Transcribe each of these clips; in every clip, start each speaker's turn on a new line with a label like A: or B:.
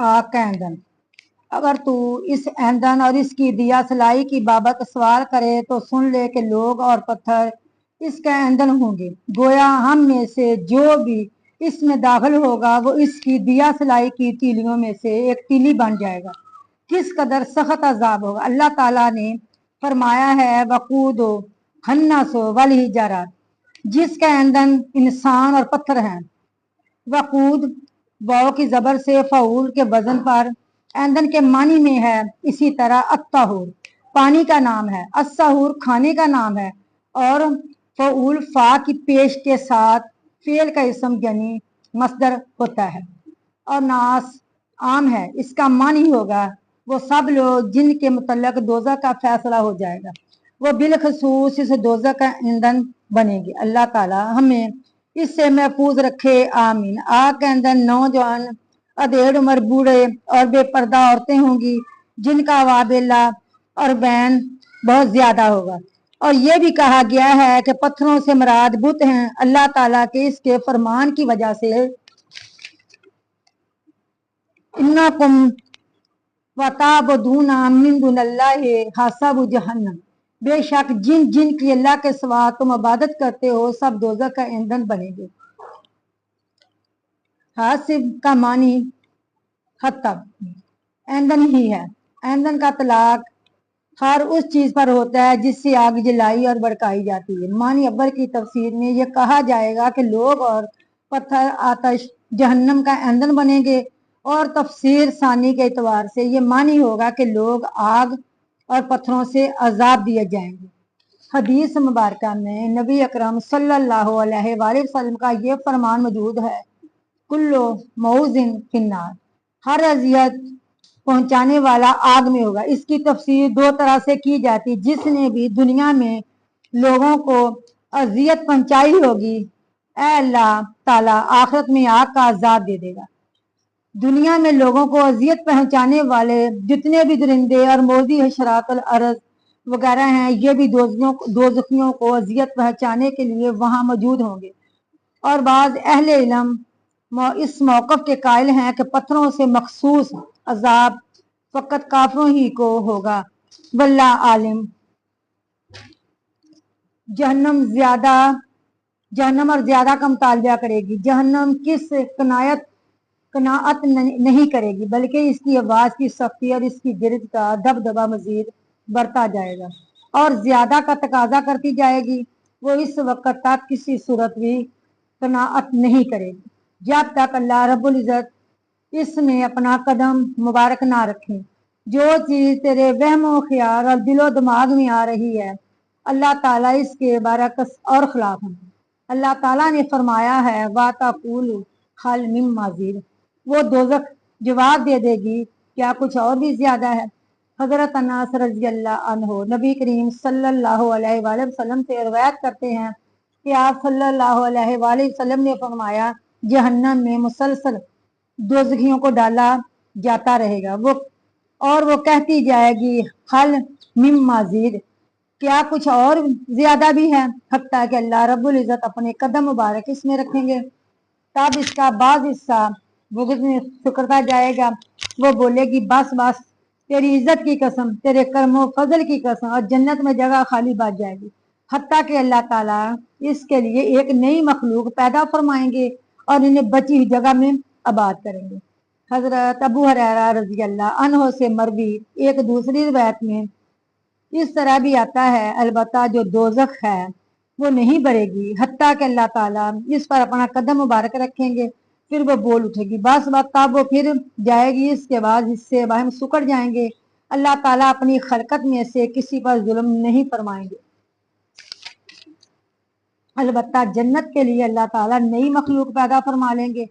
A: आग का ईंधन। अगर तू इस ईंधन और इसकी दिया सलाई की बाबत सवाल करे तो सुन ले कि लोग और पत्थर इसका ईंधन होंगे। गोया हम में से जो भी इसमें दाखिल होगा वो इसकी दिया सलाई की तीलियों में से एक तीली बन जाएगा। किस कदर सख्त अजाब होगा। अल्लाह ताला ने फरमाया है वकूदो हन्नासो वल हिजारा, जिसका ईंधन इंसान और पत्थर हैं। वकूद वाव की जबर से फऊल के वजन पर ईंधन के मानी में है। इसी तरह अत्ताहूर पानी का नाम है, अस्साहूर खाने का नाम है और फऊल फा की पेश के साथ फेल का इसम यानी मसदर होता है। और नास आम है, इसका मानी होगा वो सब लोग जिनके मुतल्लक दोज़ख का फैसला हो जाएगा, वो बिलखसूस इस दोज़ख का ईंधन बनेगी। अल्लाह ताला हमें इससे महफूज रखे, आमीन। आग के अंदर नौजवान अधेड़ उम्र बूढ़े और बेपर्दा औरतें होंगी जिनका वाबेला और बैन बहुत ज्यादा होगा। और ये भी कहा गया है कि पत्थरों से मुराद बुत हैं। अल्लाह ताला के इसके फरमान की वजह से इन्नकुम वताबदूना मिन दुनिल्लाहि हसबु जहन्नम, बेशक जिन जिन की अल्लाह के सिवा तुम इबादत करते हो सब दोज़ख का ईंधन बनेंगे। हासिब का मानी हतब ईंधन ही है। ईंधन का तलाक हर उस चीज पर होता है जिससे आग जलाई और भड़काई जाती है। मानी अव्वल की तफसीर में यह कहा जाएगा कि लोग और पत्थर आतश जहन्नम का ईंधन बनेंगे, और तफसीर सानी के एतबार से ये मानी होगा कि लोग आग और पत्थरों से अजाब दिए जाएंगे। हदीस मुबारक में नबी अकरम सल्लल्लाहु अलैहि वसल्लम का ये फरमान मौजूद है, कुल्लो मऊजिन फिन्नार, हर अजियत पहुंचाने वाला आग में होगा। इसकी तफसीर दो तरह से की जाती, जिसने भी दुनिया में लोगों को अजियत पहुंचाई होगी अल्लाह ताला आखिरत में आग का अजाब दे देगा। दुनिया में लोगों को अजियत पहुंचाने वाले जितने भी दरिंदे और मोदी हशरातुल अर्ज वगैरह हैं, ये भी दोज़खियों को अजियत पहुंचाने के लिए वहां मौजूद होंगे। और बाद अहले इल्म इस मौक़िफ़ के कायल हैं कि पत्थरों से मखसूस अजाब फकत काफरों ही को होगा। वल्लाह आलिम। जहन्नम और ज्यादा का मुतालबा करेगी। जहन्नम किस कनाअत नहीं करेगी, बल्कि इसकी आवाज की सख्ती और इसकी गिरद का दबदबा मजीद बढ़ता जाएगा और ज्यादा का तकाजा करती जाएगी। वो इस वक्त तक किसी सूरत भी कनाअत नहीं करेगी जब तक अल्लाह रब्बुल इज्जत इसमें अपना कदम मुबारक ना रखे। जो चीज तेरे वहमो ख्याल और दिलो दिमाग में आ रही है, अल्लाह ताला इसके बरकस और खिलाफ है। अल्लाह ताला ने फरमाया है वाताकुल हल मिम मजीद, वो दोज़ख जवाब दे देगी क्या कुछ और भी ज्यादा है। हजरत अनास रज़ी अल्लाह अन्हो नबी करीम सल्लल्लाहु अलैहि वसल्लम से रिवायत करते हैं कि आप सल्लल्लाहु अलैहि वसल्लम ने फरमाया जहन्नम में मुसलसल दोज़खियों को डाला जाता रहेगा, वो कहती जाएगी हल मिम मजीद, क्या कुछ और ज्यादा भी है, हत्ता कि अल्लाह रब्बुल इज्जत अपने कदम मुबारक इसमें रखेंगे। तब इसका बाज हिस्सा बुग़्ज़ में सुकड़ता जाएगा। वो बोलेगी बस बस, तेरी इज्जत की कसम, तेरे कर्मो फजल की कसम, और जन्नत में जगह खाली बच जाएगी। हत्ता कि अल्लाह ताला इसके लिए एक नई मखलूक पैदा फरमाएंगे और इन्हें बची हुई जगह में आबाद करेंगे। हजरत अबू हुरैरा रज़ी अल्लाह अन्हो से मरवी एक दूसरी रिवायत में इस तरह भी आता है, अलबत्ता जो दोज़ख है वो नहीं भरेगी हत्ता कि अल्लाह ताला इस पर अपना कदम मुबारक रखेंगे। फिर वो बोल उठेगी बस बस, तब वो फिर जाएगी। इसके बाद हिस्से बाहम सुकड़ जाएंगे। अल्लाह ताला अपनी खलकत में से किसी पर जुल्म नहीं फरमाएंगे। अलबत्ता जन्नत के लिए अल्लाह ताला नई मखलूक पैदा फरमा लेंगे।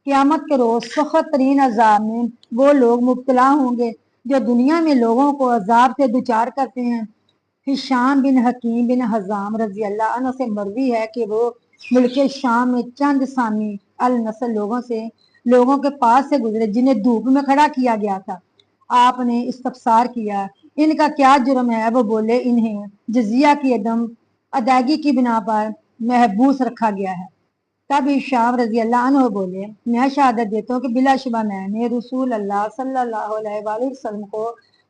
A: क़यामत के रोज सख्त तरीन अजाब में वो लोग मुब्तला होंगे जो दुनिया में लोगों को अजाब से दुचार करते हैं। हिशाम बिन हकीम बिन हजाम रजी अल्लाह अन्हु से मरवी है कि वो मुल्क शाम में चंद सामी अल नस्ल लोगों के पास से गुजरे जिन्हें धूप में खड़ा किया गया था। आपने इस्तफसार किया इनका क्या जुर्म है। वो बोले इन्हें जजिया की अदम अदायगी की बिना पर महबूस रखा गया है तब हिशाम रजी अल्लाह अन्हु बोले, मैं शहादत देता हूँ कि बिला शुबा मैंने रसूल अल्लाह सल्लल्लाहु अलैहि वसल्लम को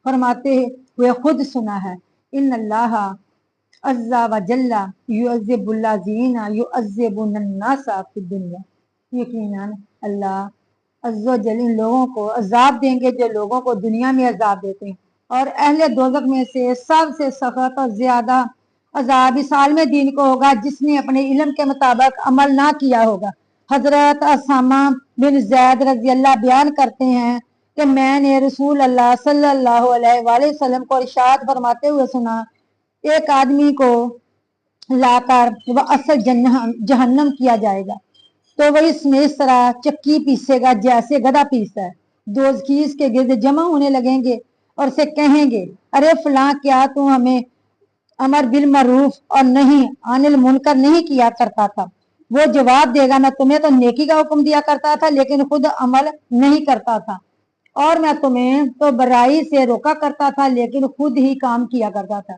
A: फरमाते हुए खुद सुना है, इन अल्लाह अज़्ज़ा व जल्ला युअज़्ज़िबुल्लाज़ीना युअज़्ज़िबुन्नासा फिद दुनिया, यकीनन अल्लाह अज़्ज़ा जल इन लोगों को अजाब देंगे जो लोगों को दुनिया में अजाब देते हैं, और अहले दोज़ख में से सबसे सख्त और ज्यादा अजाब इस आलम दीन को होगा जिसने अपने इल्म के मुताबिक अमल ना किया होगा। हजरत असामा बिन जैद रजी अल्लाह बयान करते हैं कि मैंने रसूल अल्लाह सल्लल्लाहु अलैहि वसल्लम को इरशाद फरमाते हुए सुना, एक आदमी को लाकर वह असल जहन्नम किया जाएगा तो वह इसमें इस तरह चक्की पीसेगा जैसे गधा पीसता है। दोज़खीस के गिर्द जमा होने लगेंगे और से कहेंगे, अरे फलां क्या तू हमें अमर बिल मरूफ और नहीं अनिल मुनकर नहीं किया करता था? वो जवाब देगा, मैं तुम्हें तो नेकी का हुक्म दिया करता था लेकिन खुद अमल नहीं करता था, और मैं तुम्हें तो बुराई से रोका करता था लेकिन खुद ही काम किया करता था।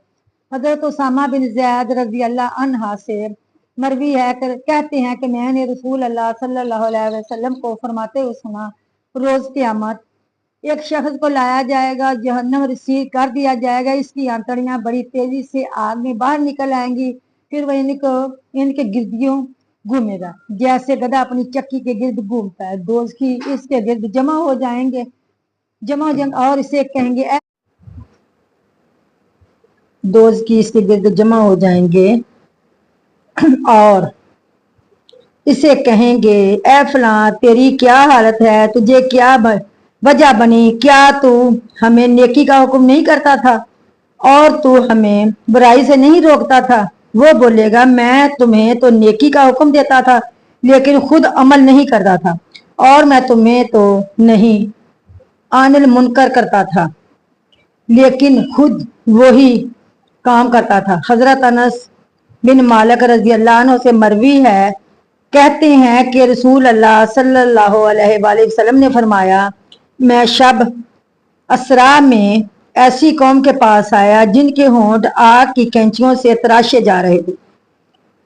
A: हजरत उसामा बिन जैद रजी अल्लाह अन्हा से मरवी है कहते हैं कि मैंने रसूल अल्लाह सल्लल्लाहु अलैहि वसल्लम को फरमाते हुए सुना, रोज क़यामत एक शख्स को लाया जाएगा, जहन्नम रसीद कर दिया जाएगा, इसकी आंतड़ियां बड़ी तेजी से आग में बाहर निकल आएंगी, फिर वह इनके गिर्दियों घूमेगा जैसे गधा अपनी चक्की के गिर्द घूमता है। दोस्त की इसके गिर्द जमा हो जाएंगे और इसे कहेंगे, दोस्त की इसके गिर्द जमा हो जाएंगे और इसे कहेंगे, ए फलां तेरी क्या हालत है, तुझे क्या वजह बनी, क्या तू हमें नेकी का हुक्म नहीं करता था और तू हमें बुराई से नहीं रोकता था? वो बोलेगा, मैं तुम्हें तो नेकी का हुक्म देता था लेकिन खुद अमल नहीं करता था, और मैं तुम्हें तो नहीं आनिल मुनकर करता था लेकिन खुद वही काम करता था। हजरत अनस बिन मालिक रजी अल्लाह अन्हु से मरवी है कहते हैं कि रसूल अल्लाह सल्लल्लाहु अलैहि वसल्लम ने फरमाया, मैं शब असरा में ऐसी कौम के पास आया जिनके होंठ आग की कैंचियों से तराशे जा रहे थे,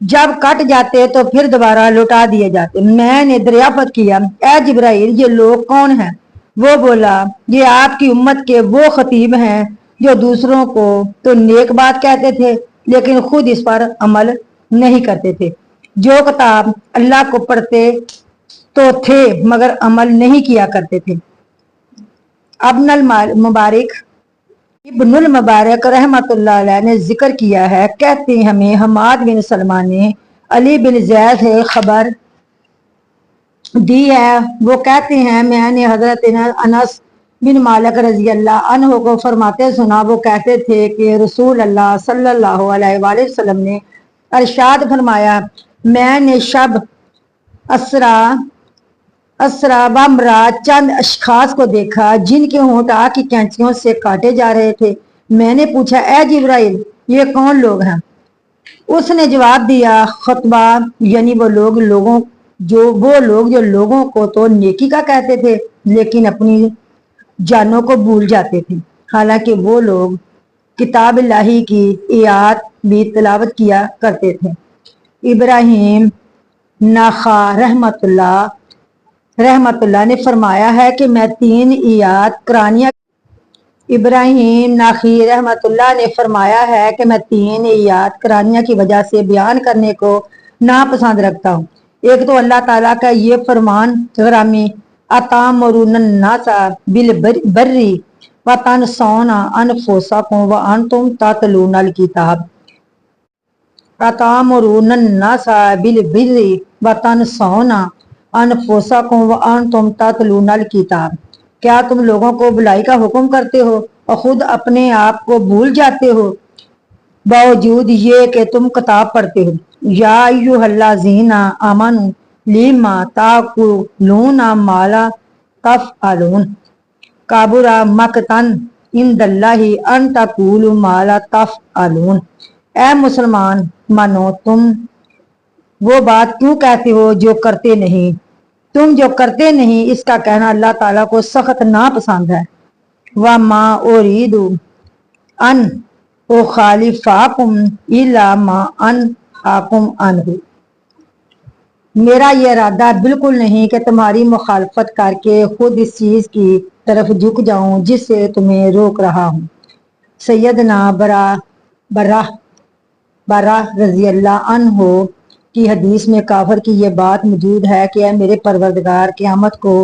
A: जब कट जाते तो फिर दोबारा लौटा दिए जाते। मैंने दरियाफत किया, ए जिब्राइल ये लोग कौन हैं? वो बोला, ये आपकी उम्मत के वो खतीब हैं जो दूसरों को तो नेक बात कहते थे लेकिन खुद इस पर अमल नहीं करते थे, जो किताब अल्लाह को पढ़ते तो थे मगर अमल नहीं किया करते थे। अब्नुल मुबारक इब्नुल मुबारक रहमतुल्लाह अलैह ने जिक्र किया है, कहते हैं हमें हमाद बिन सलमा ने अली बिन जैद से खबर दी है। वो कहते हैं मैंने हजरत अनस बिन मालिक रजी अल्लाह अन्हु को फरमाते सुना, वो कहते थे कि रसूल अल्लाह सल्लल्लाहु अलैहि वसल्लम ने अरशाद फरमाया, मैंने शब असरा बमरा चंद अशखास को देखा जिनके होंठ आग की कैंचियों से काटे जा रहे थे। मैंने पूछा, ए जिब्राइल ये कौन लोग हैं? उसने जवाब दिया, खुतबा यानी वो लोग जो लोगों को तो नेकी का कहते थे लेकिन अपनी जानों को भूल जाते थे, हालांकि वो लोग किताब इलाही की आयत भी तिलावत किया करते थे। इब्राहिम नाखा रहमतुल्लाह ने फरमाया है कि मैं 3 आयत कुरानिया इब्राहिम नाखी रहमतुल्लाह ने फरमाया है कि मैं 3 आयत कुरानिया की वजह से बयान करने को नापसंद रखता हूँ। एक तो अल्लाह ताला का ये फरमान ग्रामी, अतामुरुन्नासा बिल बर्री व तनसौना अनफुसकुम व अंतुम ततलूनल किताब, अतामुरुन्नासा बिल बर्री व तनसौना अनफुसकुम व अंतुम ततलूनल किताब, क्या तुम लोगों को बुलाई का हुक्म करते हो और खुद अपने आप को भूल जाते हो बावजूद ये कि तुम किताब पढ़ते हो। या अय्युहल्लज़ीना आमनू लिमा ताकुलूना माला तफअलून काबुरा मकतन इंदल्लाहि अन तकुलू माला तफअलून, ए मुसलमान मानो तुम वो बात क्यों कहते हो जो करते नहीं, तुम जो करते नहीं इसका कहना अल्लाह ताला को सख्त नापसंद है। व मा उरीदु अन ओ खालिफाकुम इला मा अन आकुम अनहु, मेरा ये इरादा बिल्कुल नहीं कि तुम्हारी मुखालफत करके खुद इस चीज की तरफ झुक जाऊं जिससे तुम्हें रोक रहा हूँ। सैयदना बरा बरा रजी अल्लाह अन्हो की हदीस में काफर की ये बात मौजूद है कि ऐ मेरे परवरदिगार क़यामत को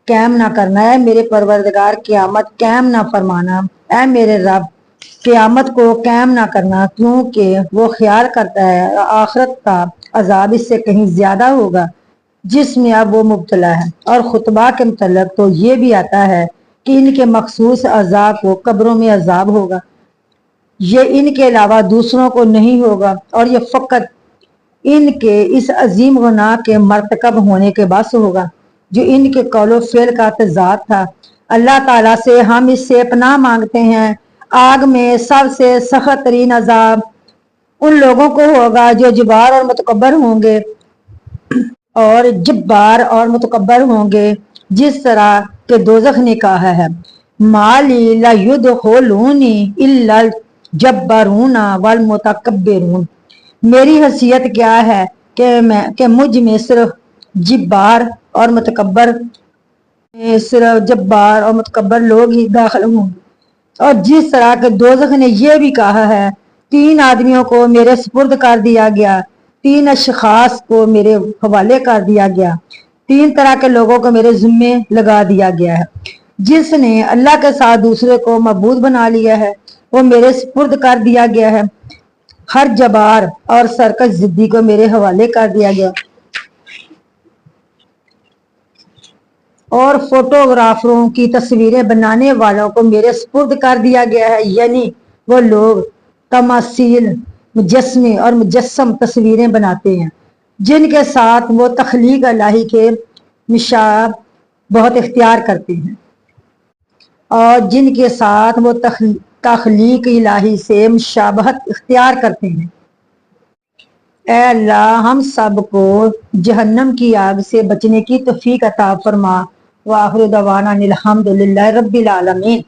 A: कायम ना करना, है मेरे परवरदिगार क़यामत कायम ना फरमाना, ऐ मेरे रब क़यामत को कायम ना करना, क्योंकि वो ख्याल करता है आखिरत का अजाब इससे कहीं ज्यादा होगा जिसमें अब वो मुब्तला है। और खुतबा के मतलब तो ये भी आता है कि इनके मखसूस अजाब को कब्रों में अजाब होगा, ये इनके अलावा दूसरों को नहीं होगा, और ये फकत इनके इस अजीम गुनाह के मरतकब होने के बस होगा जो इनके कौलो फेल का तजाद था। अल्लाह ताला से हम इससे पनाह मांगते हैं, आग में सबसे सख्त तरीन अजाब उन लोगों को होगा जो जबार और मुतकब्बर होंगे और जब्बार और मुतकब्बर होंगे, जिस तरह के दोजख ने कहा है, माली ला युदखुलूनी इल्ला जब्बारूना वल मुतकब्बिरून। मेरी हैसियत क्या है कि मुझ में सिर्फ जब्बार और मुतकब्बर लोग ही दाखिल होंगे। और जिस तरह के दोजख ने यह भी कहा है, 3 आदमियों को मेरे सुपुर्द कर दिया गया, 3 अशखास को मेरे हवाले कर दिया गया, 3 तरह के लोगों को मेरे जिम्मे लगा दिया गया है। जिसने अल्लाह के साथ दूसरे को मबूद बना लिया है वो मेरे सुपुर्द कर दिया गया है। हर जबार और सरकश जिद्दी को मेरे हवाले कर दिया गया और फोटोग्राफरों की तस्वीरें बनाने वालों को मेरे सुपुर्द कर दिया गया है। यानी वो लोग तमासील, मुजस्मे और मुजस्सम तस्वीरें बनाते हैं जिनके साथ वो तख्लीक इलाही के मिशाब बहुत इख्तियार करते हैं और जिनके साथ वो तख्लीक इलाही से मुशाबहत इख्तियार करते हैं। ऐ अल्लाह हम सब को जहन्नम की आग से बचने की तौफीक अता फरमा। व आखिर दवाना अनिल हम्दुलिल्लाहि रब्बिल आलमीन।